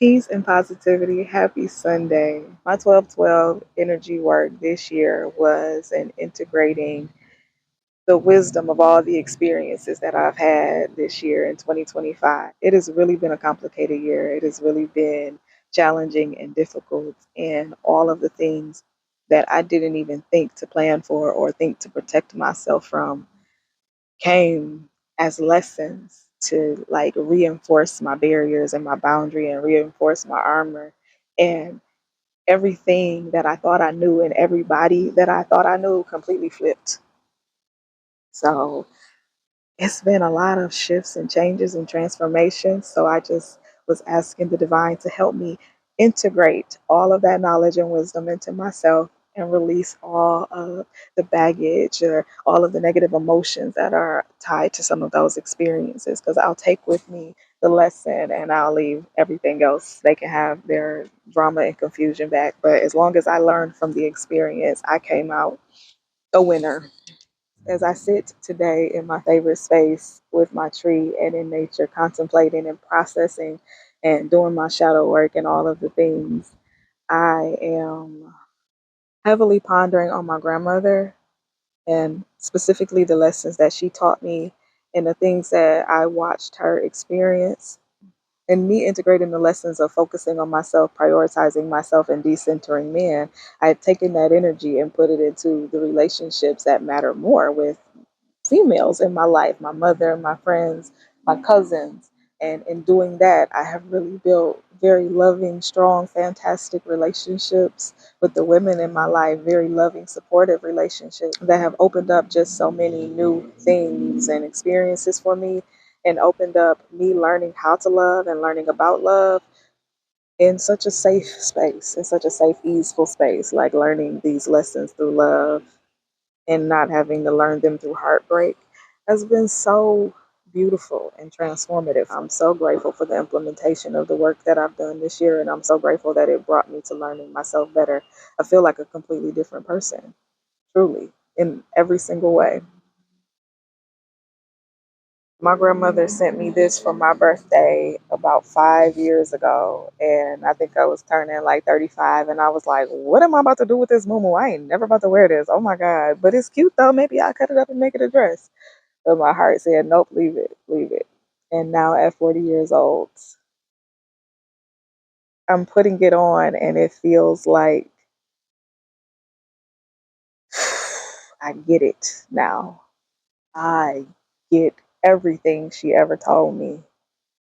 Peace and positivity. Happy Sunday. My 12/12 energy work this year was in integrating the wisdom of all the experiences that I've had this year in 2025. It has really been a complicated year. It has really been challenging and difficult, and all of the things that I didn't even think to plan for or think to protect myself from came as lessons to like reinforce my barriers and my boundary and reinforce my armor. And everything that I thought I knew and everybody that I thought I knew completely flipped. So it's been a lot of shifts and changes and transformations. So I just was asking the divine to help me integrate all of that knowledge and wisdom into myself and release all of the baggage or all of the negative emotions that are tied to some of those experiences. Because I'll take with me the lesson and I'll leave everything else. They can have their drama and confusion back. But as long as I learned from the experience, I came out a winner. As I sit today in my favorite space with my tree and in nature, contemplating and processing and doing my shadow work and all of the things, I am heavily pondering on my grandmother and specifically the lessons that she taught me and the things that I watched her experience. And me integrating the lessons of focusing on myself, prioritizing myself, and decentering men, I had taken that energy and put it into the relationships that matter more with females in my life, my mother, my friends, my cousins. And in doing that, I have really built very loving, strong, fantastic relationships with the women in my life, very loving, supportive relationships that have opened up just so many new things and experiences for me and opened up me learning how to love and learning about love in such a safe space, in such a safe, easeful space, like learning these lessons through love and not having to learn them through heartbreak has been so beautiful and transformative. I'm so grateful for the implementation of the work that I've done this year, and I'm so grateful that it brought me to learning myself better. I feel like a completely different person, truly, in every single way. My grandmother sent me this for my birthday about 5 years ago, and I think I was turning like 35, and I was like, "What am I about to do with this muumuu? I ain't never about to wear this. Oh my god!" But it's cute though. Maybe I cut it up and make it a dress. But my heart said, "Nope, leave it, leave it." And now at 40 years old, I'm putting it on, and it feels like I get it now. I get everything she ever told me,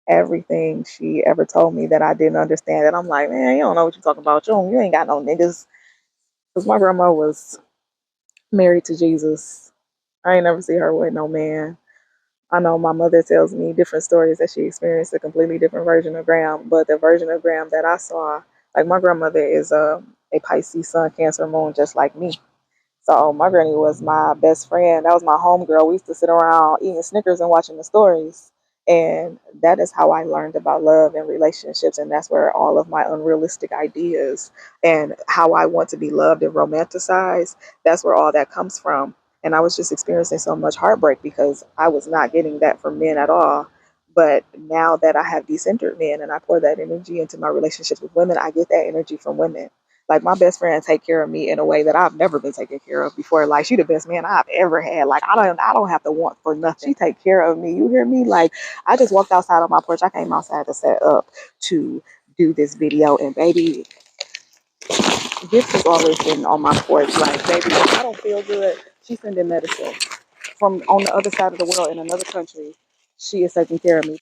everything she ever told me that I didn't understand. And I'm like, man, you don't know what you're talking about. You ain't got no niggas. Because my grandma was married to Jesus. I ain't never see her with no man. I know my mother tells me different stories that she experienced a completely different version of Graham, but the version of Graham that I saw, like my grandmother is a Pisces sun, Cancer moon, just like me. So my granny was my best friend. That was my homegirl. We used to sit around eating Snickers and watching the stories. And that is how I learned about love and relationships. And that's where all of my unrealistic ideas and how I want to be loved and romanticized, that's where all that comes from. And I was just experiencing so much heartbreak because I was not getting that from men at all. But now that I have decentered men and I pour that energy into my relationships with women, I get that energy from women. Like my best friend take care of me in a way that I've never been taken care of before. Like she the best man I've ever had. Like I don't have to want for nothing. She take care of me. You hear me? Like I just walked outside on my porch. I came outside to set up to do this video, and baby, gift is always sitting on my porch. Like baby, if I don't feel good, she's sending medicine from on the other side of the world in another country. She is taking care of me.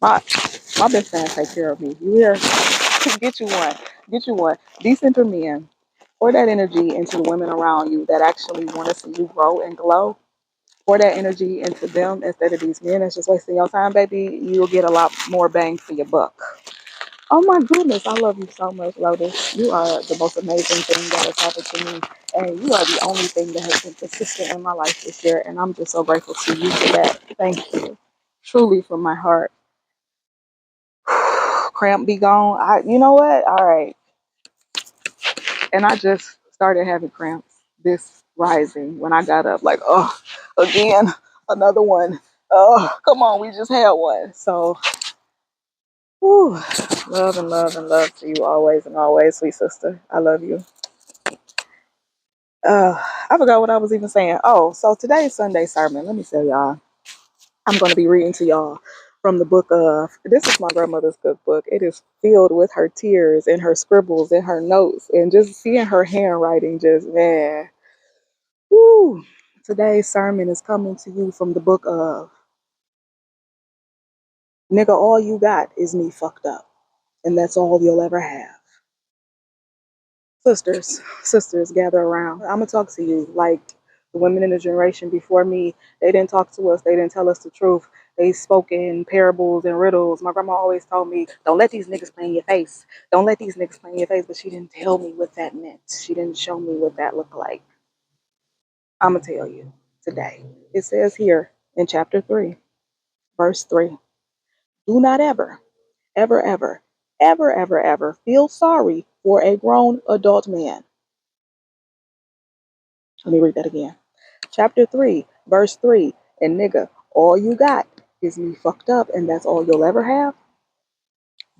My my best friend take care of me. You hear? Get you one. Get you one. Decenter men. Pour that energy into the women around you that actually want to see you grow and glow. Pour that energy into them instead of these men that's just wasting your time, baby. You'll get a lot more bang for your buck. Oh my goodness, I love you so much, Lotus. You are the most amazing thing that has happened to me. And you are the only thing that has been consistent in my life this year. And I'm just so grateful to you for that. Thank you. Truly from my heart. Cramp be gone. You know what? All right. And I just started having cramps this rising when I got up, like, oh, again, another one. Oh, come on, we just had one. So, whew, love and love and love to you always and always, sweet sister. I love you. Uh, I forgot what I was even saying. Oh, so today's Sunday sermon. Let me tell y'all. I'm going to be reading to y'all from the book of, this is my grandmother's cookbook. It is filled with her tears and her scribbles and her notes and just seeing her handwriting just, man. Woo. Today's sermon is coming to you from the book of, nigga, all you got is me fucked up. And that's all you'll ever have. Sisters, gather around. I'm gonna talk to you like the women in the generation before me. They didn't talk to us. They didn't tell us the truth. They spoke in parables and riddles. My grandma always told me, "Don't let these niggas play in your face. Don't let these niggas play in your face." But she didn't tell me what that meant. She didn't show me what that looked like. I'm gonna tell you today. It says here in chapter 3, verse 3: "Do not ever, ever, ever, ever, ever, ever feel sorry for a grown adult man." Let me read that again. Chapter 3, verse 3. And nigga, all you got is me fucked up, and that's all you'll ever have.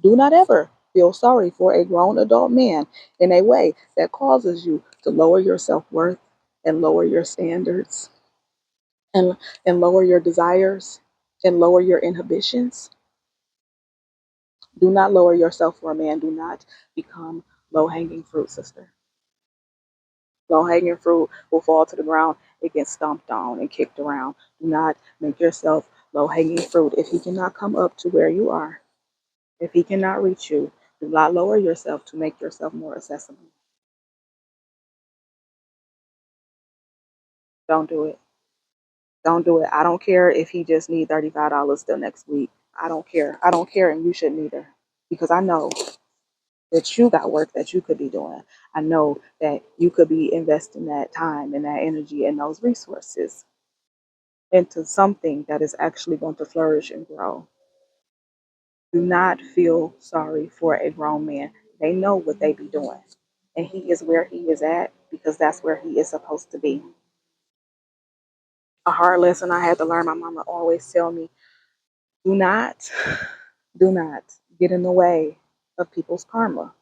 Do not ever feel sorry for a grown adult man in a way that causes you to lower your self worth and lower your standards and, and lower your desires and lower your inhibitions. Do not lower yourself for a man. Do not become low hanging fruit, sister. Low hanging fruit will fall to the ground. It gets stomped on and kicked around. Do not make yourself low hanging fruit. If he cannot come up to where you are, if he cannot reach you, do not lower yourself to make yourself more accessible. Don't do it. Don't do it. I don't care if he just needs $35 till next week. I don't care. I don't care, and you shouldn't either. Because I know that you got work that you could be doing. I know that you could be investing that time and that energy and those resources into something that is actually going to flourish and grow. Do not feel sorry for a grown man. They know what they be doing. And he is where he is at because that's where he is supposed to be. A hard lesson I had to learn, my mama always tell me, do not, do not get in the way of people's karma.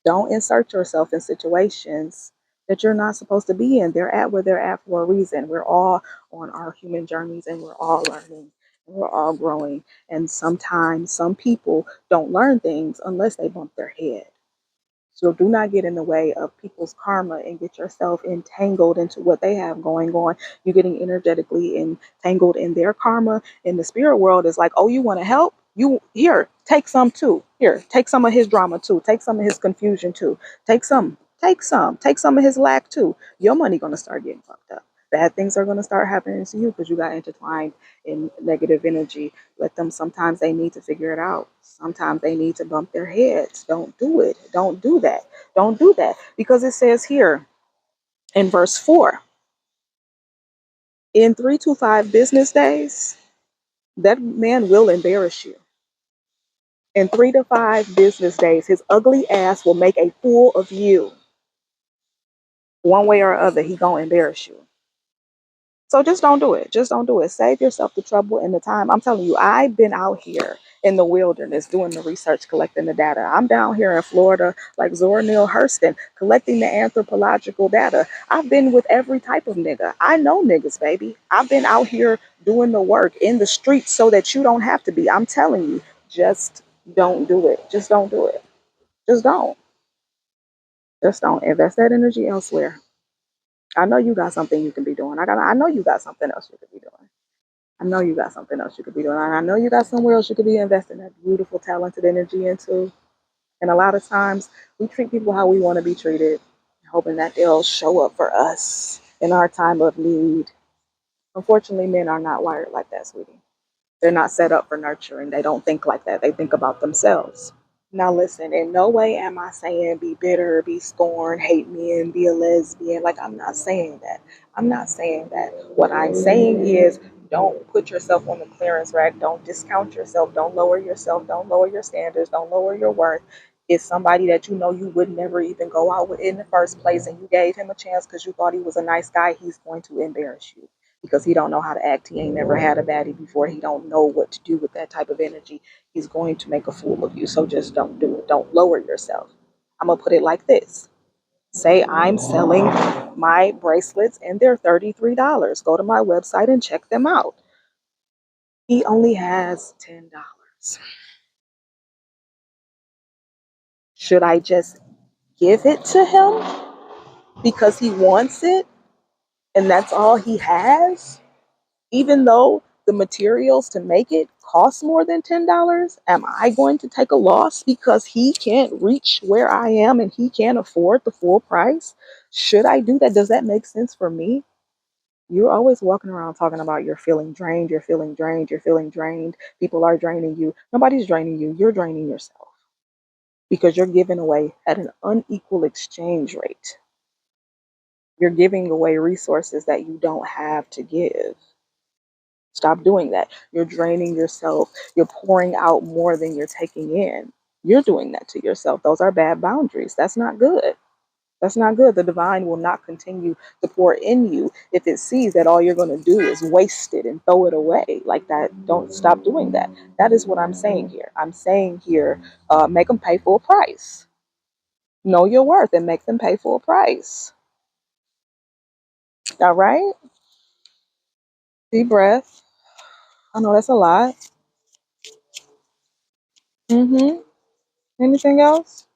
Don't insert yourself in situations that you're not supposed to be in. They're at where they're at for a reason. We're all on our human journeys and we're all learning and we're all growing. And sometimes some people don't learn things unless they bump their head. So do not get in the way of people's karma and get yourself entangled into what they have going on. You're getting energetically entangled in their karma. In the spirit world, is like, oh, you want to help? You here, take some too. Here, take some of his drama too. Take some of his confusion too. Take some. Take some. Take some of his lack too. Your money gonna start getting fucked up. Bad things are gonna start happening to you because you got intertwined in negative energy. Let them, sometimes they need to figure it out. Sometimes they need to bump their heads. Don't do it. Don't do that. Don't do that. Because it says here in verse 4, in 3 to 5 business days, that man will embarrass you. In 3 to 5 business days, his ugly ass will make a fool of you. One way or other, he gonna embarrass you. So just don't do it. Just don't do it. Save yourself the trouble and the time. I'm telling you, I've been out here in the wilderness doing the research, collecting the data. I'm down here in Florida, like Zora Neale Hurston, collecting the anthropological data. I've been with every type of nigga. I know niggas, baby. I've been out here doing the work in the streets so that you don't have to be. I'm telling you, just don't do it. Just don't do it. Just don't. Just don't. Invest that energy elsewhere. I know you got something you can be doing. I know you got something else you could be doing. I know you got something else you could be doing. And I know you got somewhere else you could be investing that beautiful, talented energy into. And a lot of times we treat people how we want to be treated, hoping that they'll show up for us in our time of need. Unfortunately, men are not wired like that, sweetie. They're not set up for nurturing. They don't think like that. They think about themselves. Now, listen, in no way am I saying be bitter, be scorned, hate men, be a lesbian. Like, I'm not saying that. I'm not saying that. What I'm saying is don't put yourself on the clearance rack. Don't discount yourself. Don't lower yourself. Don't lower your standards. Don't lower your worth. If somebody that you know you would never even go out with in the first place and you gave him a chance because you thought he was a nice guy, he's going to embarrass you. because he don't know how to act. He ain't never had a baddie before. He don't know what to do with that type of energy. He's going to make a fool of you. So just don't do it. Don't lower yourself. I'm gonna put it like this. Say I'm selling my bracelets and they're $33. Go to my website and check them out. He only has $10. Should I just give it to him because he wants it and that's all he has? Even though the materials to make it cost more than $10, am I going to take a loss because he can't reach where I am and he can't afford the full price? Should I do that? Does that make sense for me? You're always walking around talking about you're feeling drained, you're feeling drained, you're feeling drained. People are draining you. Nobody's draining you. You're draining yourself because you're giving away at an unequal exchange rate. You're giving away resources that you don't have to give. Stop doing that. You're draining yourself. You're pouring out more than you're taking in. You're doing that to yourself. Those are bad boundaries. That's not good. That's not good. The divine will not continue to pour in you if it sees that all you're going to do is waste it and throw it away like that. Don't stop doing that. That is what I'm saying here. I'm saying here, make them pay full price. Know your worth and make them pay full price. All right? Deep breath. I know that's a lot. Mm-hmm. Anything else?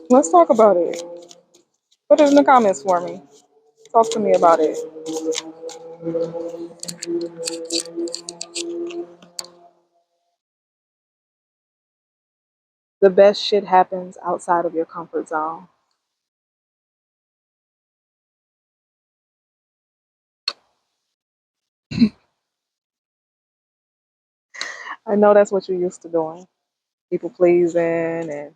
Let's talk about it. Put it in the comments for me. Talk to me about it. The best shit happens outside of your comfort zone. I know that's what you're used to doing. People pleasing, and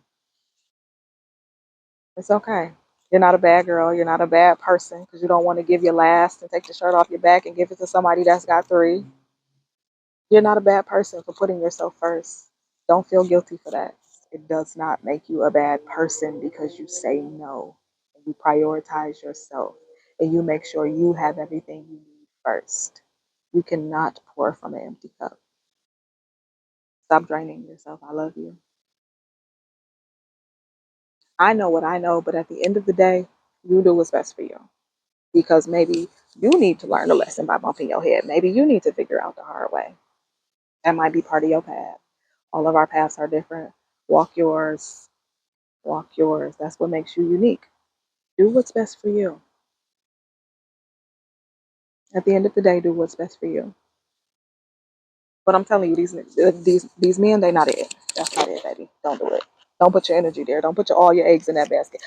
it's okay. You're not a bad girl. You're not a bad person because you don't want to give your last and take the shirt off your back and give it to somebody that's got three. You're not a bad person for putting yourself first. Don't feel guilty for that. It does not make you a bad person because you say no and you prioritize yourself and you make sure you have everything you need first. You cannot pour from an empty cup. Stop draining yourself. I love you. I know what I know, but at the end of the day, you do what's best for you. Because maybe you need to learn a lesson by bumping your head. Maybe you need to figure out the hard way. That might be part of your path. All of our paths are different. Walk yours. Walk yours. That's what makes you unique. Do what's best for you. At the end of the day, do what's best for you. But I'm telling you, these men, they not it. That's not it, baby. Don't do it. Don't put your energy there. Don't put all your eggs in that basket.